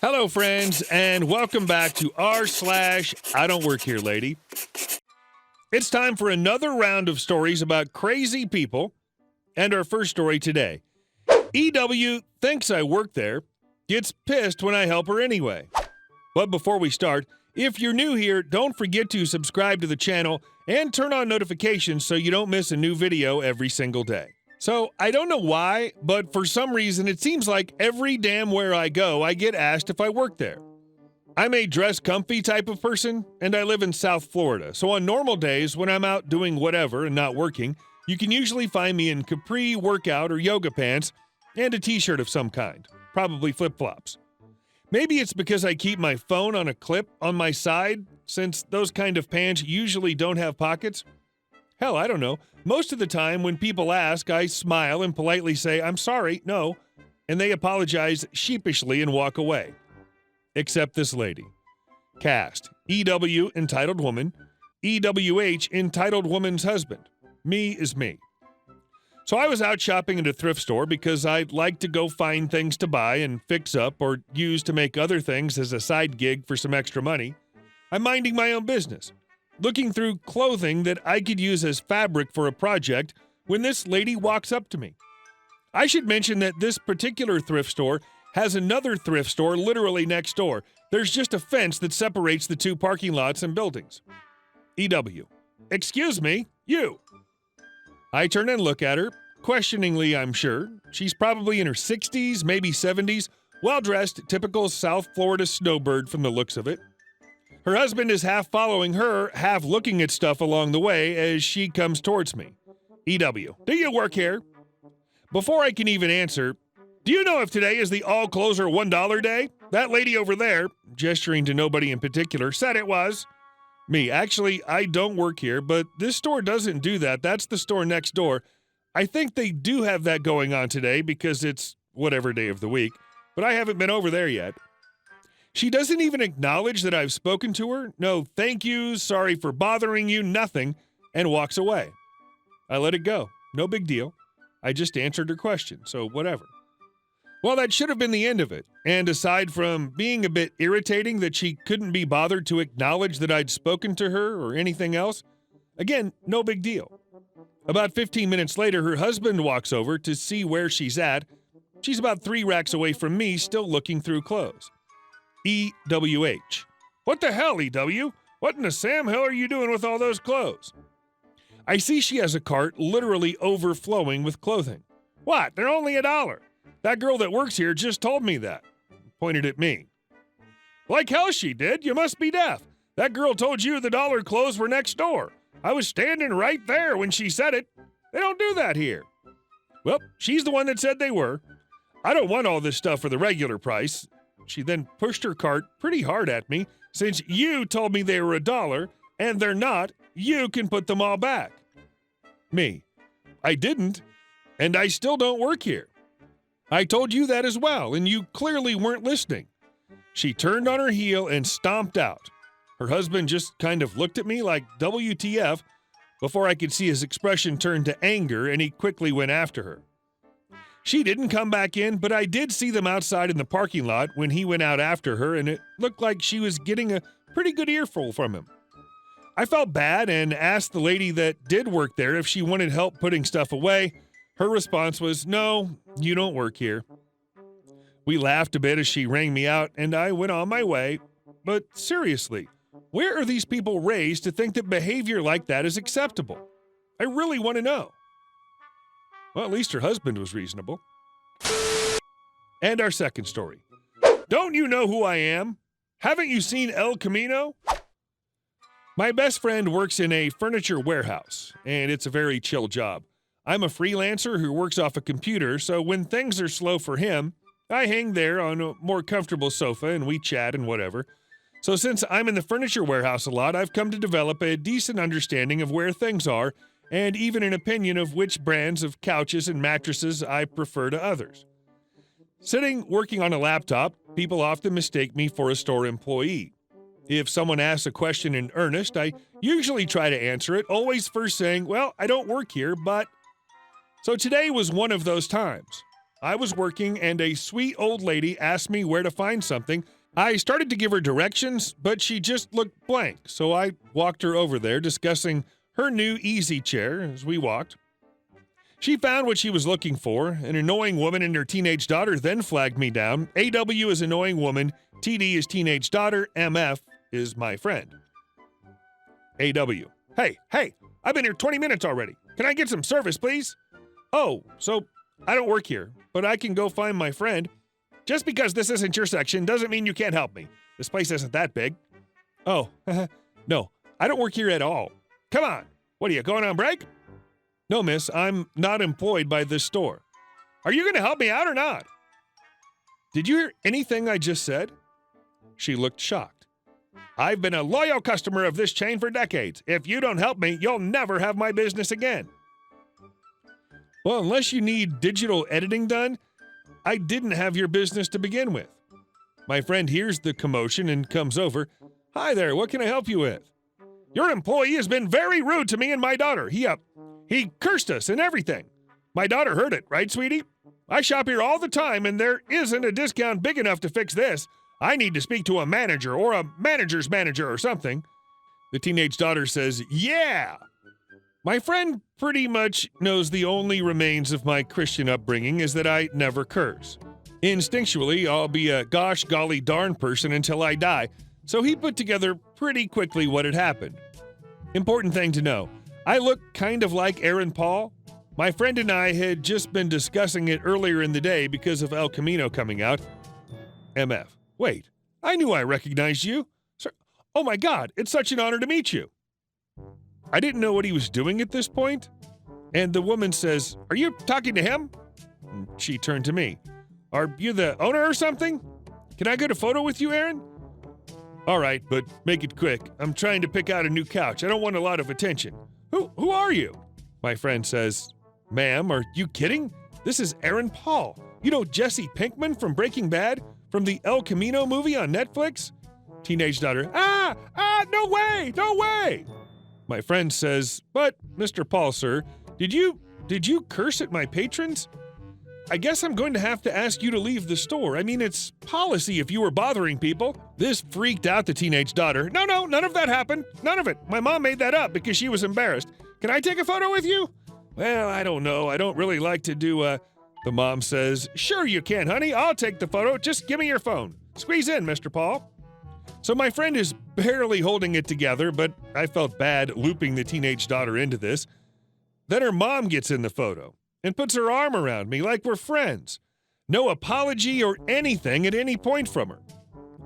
Hello, friends, and welcome back to r/IDontWorkHereLady. It's time for another round of stories about crazy people, and our first story today. EW thinks I work there, gets pissed when I help her anyway. But before we start, if you're new here, don't forget to subscribe to the channel and turn on notifications so you don't miss a new video every single day. So, I don't know why, but for some reason it seems like every damn where I go, I get asked if I work there. I'm a dress comfy type of person, and I live in South Florida, so on normal days when I'm out doing whatever and not working, you can usually find me in capri, workout, or yoga pants, and a t-shirt of some kind, probably flip-flops. Maybe it's because I keep my phone on a clip on my side, since those kind of pants usually don't have pockets. Hell, I don't know. Most of the time, when people ask, I smile and politely say, "I'm sorry, no," and they apologize sheepishly and walk away. Except this lady. Cast. EW, entitled woman. EWH, entitled woman's husband. Me is me. So I was out shopping at a thrift store because I'd like to go find things to buy and fix up or use to make other things as a side gig for some extra money. I'm minding my own business, looking through clothing that I could use as fabric for a project when this lady walks up to me. I should mention that this particular thrift store has another thrift store literally next door. There's just a fence that separates the two parking lots and buildings. EW. Excuse me, you. I turn and look at her, questioningly I'm sure. She's probably in her 60s, maybe 70s, well-dressed, typical South Florida snowbird from the looks of it. Her husband is half following her, half looking at stuff along the way as she comes towards me. EW, do you work here? Before I can even answer, do you know if today is the all clothes are $1 day? That lady over there, gesturing to nobody in particular, said it was. Me, actually, I don't work here, but this store doesn't do that. That's the store next door. I think they do have that going on today because it's whatever day of the week, but I haven't been over there yet. She doesn't even acknowledge that I've spoken to her. No, thank you, sorry for bothering you, nothing, and walks away. I let it go. No big deal. I just answered her question, so whatever. Well, that should have been the end of it. And aside from being a bit irritating that she couldn't be bothered to acknowledge that I'd spoken to her or anything else, again, no big deal. About 15 minutes later, her husband walks over to see where she's at. She's about 3 racks away from me, still looking through clothes. EWH. What the hell, EW? What in the Sam hell are you doing with all those clothes? I see she has a cart literally overflowing with clothing. What? They're only $1. That girl that works here just told me that. Pointed at me. Like hell she did. You must be deaf. That girl told you the dollar clothes were next door. I was standing right there when she said it. They don't do that here. Well, she's the one that said they were. I don't want all this stuff for the regular price. She then pushed her cart pretty hard at me. Since you told me they were $1, and they're not, you can put them all back. Me. I didn't, and I still don't work here. I told you that as well, and you clearly weren't listening. She turned on her heel and stomped out. Her husband just kind of looked at me like WTF before I could see his expression turn to anger, and he quickly went after her. She didn't come back in, but I did see them outside in the parking lot when he went out after her, and it looked like she was getting a pretty good earful from him. I felt bad and asked the lady that did work there if she wanted help putting stuff away. Her response was, "No, you don't work here." We laughed a bit as she rang me out, and I went on my way. But seriously, where are these people raised to think that behavior like that is acceptable? I really want to know. Well, at least her husband was reasonable. And our second story. Don't you know who I am? Haven't you seen El Camino? My best friend works in a furniture warehouse, and it's a very chill job. I'm a freelancer who works off a computer, so when things are slow for him, I hang there on a more comfortable sofa and we chat and whatever. So since I'm in the furniture warehouse a lot, I've come to develop a decent understanding of where things are and even an opinion of which brands of couches and mattresses I prefer to others. Sitting working on a laptop, people often mistake me for a store employee. If someone asks a question in earnest, I usually try to answer it, always first saying, "Well, I don't work here, but..." So today was one of those times. I was working and a sweet old lady asked me where to find something. I started to give her directions, but she just looked blank, so I walked her over there, discussing her new easy chair as we walked. She found what she was looking for. An annoying woman and her teenage daughter then flagged me down. AW is annoying woman, TD is teenage daughter, MF is my friend. AW, hey, I've been here 20 minutes already. Can I get some service, please? Oh, so I don't work here, but I can go find my friend. Just because this isn't your section doesn't mean you can't help me. This place isn't that big. Oh, no, I don't work here at all. Come on, what are you, going on break? No, miss, I'm not employed by this store. Are you going to help me out or not? Did you hear anything I just said? She looked shocked. I've been a loyal customer of this chain for decades. If you don't help me, you'll never have my business again. Well, unless you need digital editing done, I didn't have your business to begin with. My friend hears the commotion and comes over. Hi there, what can I help you with? Your employee has been very rude to me and my daughter. He cursed us and everything. My daughter heard it, right, sweetie? I shop here all the time and there isn't a discount big enough to fix this. I need to speak to a manager or a manager's manager or something. The teenage daughter says, yeah. My friend pretty much knows the only remains of my Christian upbringing is that I never curse. Instinctually, I'll be a gosh golly darn person until I die, so he put together pretty quickly what had happened. Important thing to know, I look kind of like Aaron Paul. My friend and I had just been discussing it earlier in the day because of El Camino coming out. MF, wait, I knew I recognized you. Sir, oh my God, it's such an honor to meet you. I didn't know what he was doing at this point, and the woman says, are you talking to him? And she turned to me. Are you the owner or something? Can I get a photo with you, Aaron? All right, but make it quick. I'm trying to pick out a new couch. I don't want a lot of attention. Who are you? My friend says, ma'am, are you kidding? This is Aaron Paul. You know Jesse Pinkman from Breaking Bad? From the El Camino movie on Netflix? Teenage daughter, no way. My friend says, but, Mr. Paul, sir, did you curse at my patrons? I guess I'm going to have to ask you to leave the store. I mean, it's policy if you were bothering people. This freaked out the teenage daughter. No, none of that happened. None of it. My mom made that up because she was embarrassed. Can I take a photo with you? Well, I don't know. I don't really like to do The mom says, sure you can, honey. I'll take the photo. Just give me your phone. Squeeze in, Mr. Paul. So my friend is barely holding it together, but I felt bad looping the teenage daughter into this. Then her mom gets in the photo and puts her arm around me like we're friends. No apology or anything at any point from her.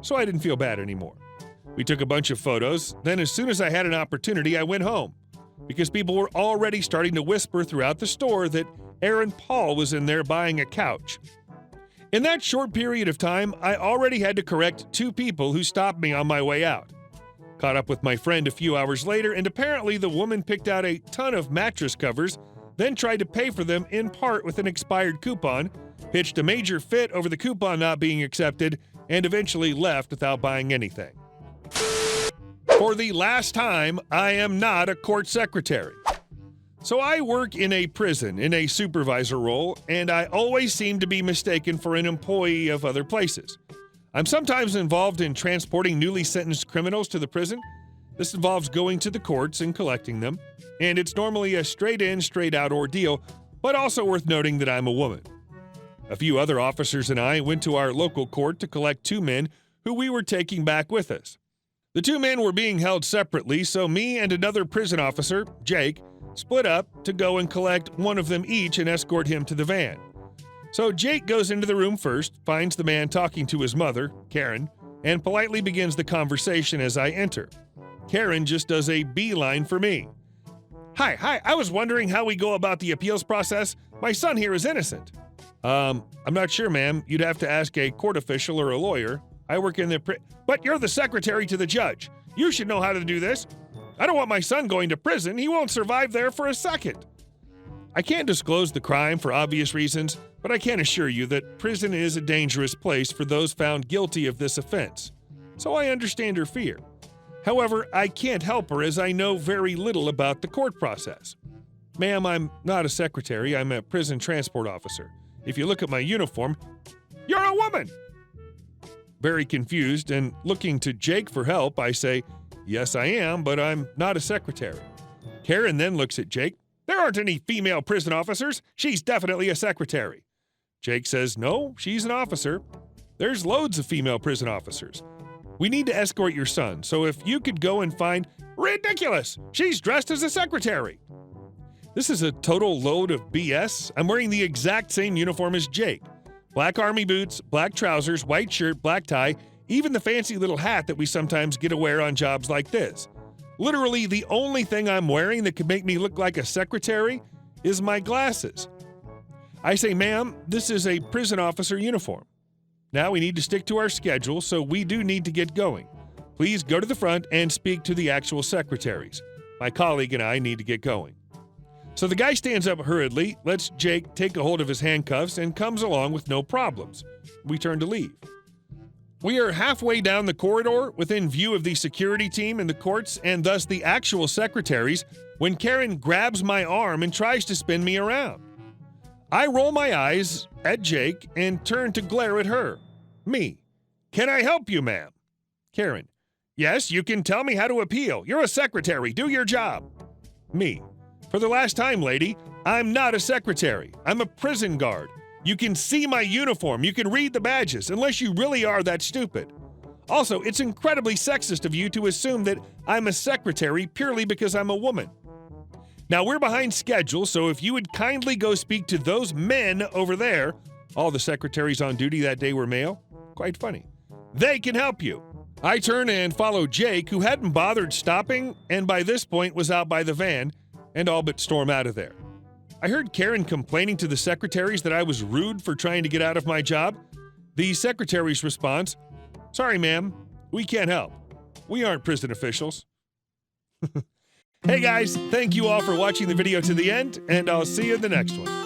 So I didn't feel bad anymore. We took a bunch of photos. Then as soon as I had an opportunity, I went home because people were already starting to whisper throughout the store that Aaron Paul was in there buying a couch. In that short period of time, I already had to correct 2 people who stopped me on my way out. Caught up with my friend a few hours later, and apparently the woman picked out a ton of mattress covers, then tried to pay for them in part with an expired coupon, pitched a major fit over the coupon not being accepted, and eventually left without buying anything. For the last time, I am not a court secretary. So I work in a prison in a supervisor role, and I always seem to be mistaken for an employee of other places. I'm sometimes involved in transporting newly sentenced criminals to the prison. This involves going to the courts and collecting them, and it's normally a straight-in, straight-out ordeal, but also worth noting that I'm a woman. A few other officers and I went to our local court to collect 2 men who we were taking back with us. The 2 men were being held separately, so me and another prison officer, Jake, split up to go and collect one of them each and escort him to the van. So Jake goes into the room first, finds the man talking to his mother, Karen, and politely begins the conversation as I enter. Karen just does a beeline for me. Hi, I was wondering how we go about the appeals process. My son here is innocent. I'm not sure, ma'am. You'd have to ask a court official or a lawyer. I work in the But you're the secretary to the judge. You should know how to do this. I don't want my son going to prison. He won't survive there for a second. I can't disclose the crime for obvious reasons, but I can assure you that prison is a dangerous place for those found guilty of this offense. So I understand her fear. However, I can't help her as I know very little about the court process. Ma'am, I'm not a secretary. I'm a prison transport officer. If you look at my uniform, you're a woman. Very confused and looking to Jake for help, I say, yes, I am, but I'm not a secretary. Karen then looks at Jake. There aren't any female prison officers. She's definitely a secretary. Jake says, no, she's an officer. There's loads of female prison officers. We need to escort your son, so if you could go and find... Ridiculous! She's dressed as a secretary. This is a total load of BS. I'm wearing the exact same uniform as Jake. Black army boots, black trousers, white shirt, black tie, even the fancy little hat that we sometimes get to wear on jobs like this. Literally, the only thing I'm wearing that could make me look like a secretary is my glasses. I say, ma'am, this is a prison officer uniform. Now we need to stick to our schedule, so we do need to get going. Please go to the front and speak to the actual secretaries. My colleague and I need to get going. So the guy stands up hurriedly, lets Jake take a hold of his handcuffs, and comes along with no problems. We turn to leave. We are halfway down the corridor, within view of the security team in the courts and thus the actual secretaries, when Karen grabs my arm and tries to spin me around. I roll my eyes at Jake and turn to glare at her. Me. Can I help you, ma'am? Karen. Yes, you can tell me how to appeal. You're a secretary. Do your job. Me. For the last time, lady, I'm not a secretary. I'm a prison guard. You can see my uniform. You can read the badges, unless you really are that stupid. Also, it's incredibly sexist of you to assume that I'm a secretary purely because I'm a woman. Now, we're behind schedule, so if you would kindly go speak to those men over there, all the secretaries on duty that day were male. Quite funny. They can help you. I turn and follow Jake, who hadn't bothered stopping, and by this point was out by the van, and all but storm out of there. I heard Karen complaining to the secretaries that I was rude for trying to get out of my job. The secretary's response, sorry, ma'am, we can't help. We aren't prison officials. Hey guys, thank you all for watching the video to the end, and I'll see you in the next one.